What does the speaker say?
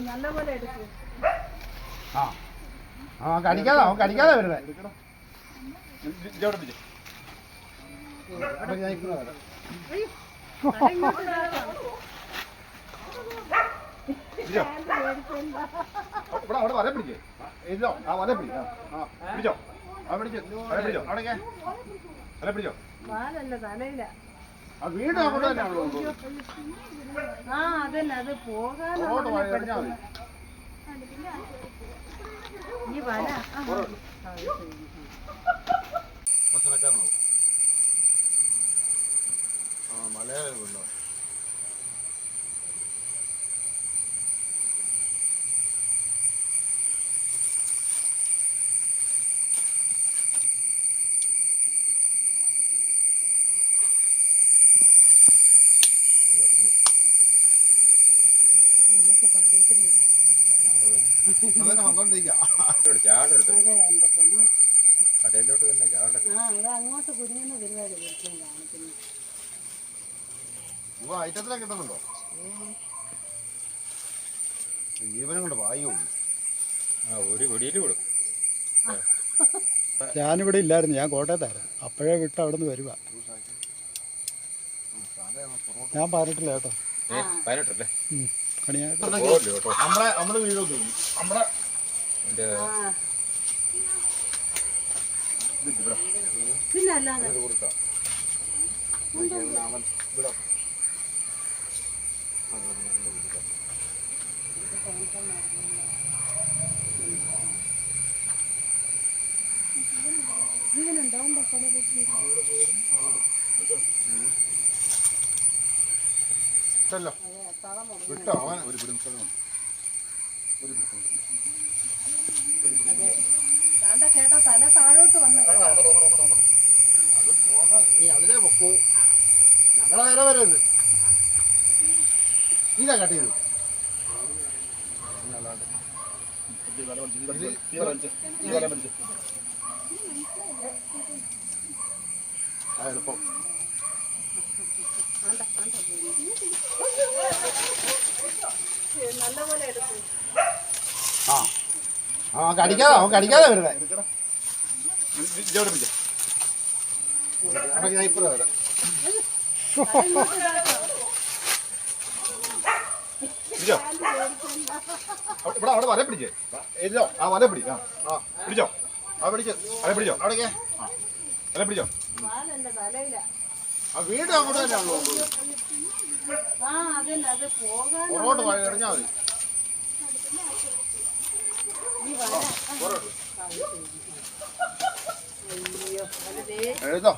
നല്ലപോലെ എടുക്കും. കടിക്കാതെ അവൻ കടിക്കാതെ വരുന്നത്. അവിടെ വല പിടിച്ചേ ഇല്ലോ ആ വല പിടിച്ചോ പിടിച്ചോ ആ പിടിച്ചോ വല പിടിച്ചോ അവിടേക്ക് വല പിടിച്ചോ വാലല്ല തലയില വീണ്ടും അങ്ങോട്ട് തന്നെയാണല്ലോ അതന്നെ അത് പോകാൻ ഈ വല ഭക്ഷണക്കാരനോ മലയാളമുണ്ടോ കടയിലോട്ട് തന്നെ അങ്ങോട്ട് കുരുങ്ങുന്ന പരിപാടി കാണിക്കുന്നു. ഐറ്റത്തിലെ കിട്ടുന്നുണ്ടോ ജീവനം കൊണ്ട് വായു ഒരു വെടിയിൽ കൊടുക്കും. ഞാനിവിടെ ഇല്ലായിരുന്നു, ഞാൻ കോട്ടയത്തായിരുന്നു. അപ്പോഴേ വിട്ട് അവിടെ നിന്ന് വരുക. ഞാൻ പറഞ്ഞിട്ടില്ല കേട്ടോ. പതിനെട്ടല്ലേ നമ്മള് വീട് നമ്മളെ പിന്നെ അല്ലാതെ ജീവനുണ്ടാവും. വിട്ടോ അവൻ ഒരു ചേട്ടാ തല താഴോട്ട് വന്ന നീ അതിലേ പൊക്കൂ. ഞങ്ങളെ നേരെ വരരുത്. ഇതാ കട്ട് ചെയ്തു എളുപ്പം. നല്ലപോലെ എടുക്കും. കടിക്കാതെ അവൻ കടിക്കാതെ വരുന്നത്. ഇപ്പഴ വരാം. ഇവിടെ അവിടെ വല പിടിച്ചേ ഇല്ലോ ആ വല പിടി പിടിച്ചോ ആ പിടിച്ചോ വല പിടിച്ചോ അവിടേക്ക് വല പിടിച്ചോ ആ വീണ്ടും അങ്ങോട്ട് തന്നെയാണല്ലോ പുറകോട്ട് എറിഞ്ഞാൽ മതി എഴുതോ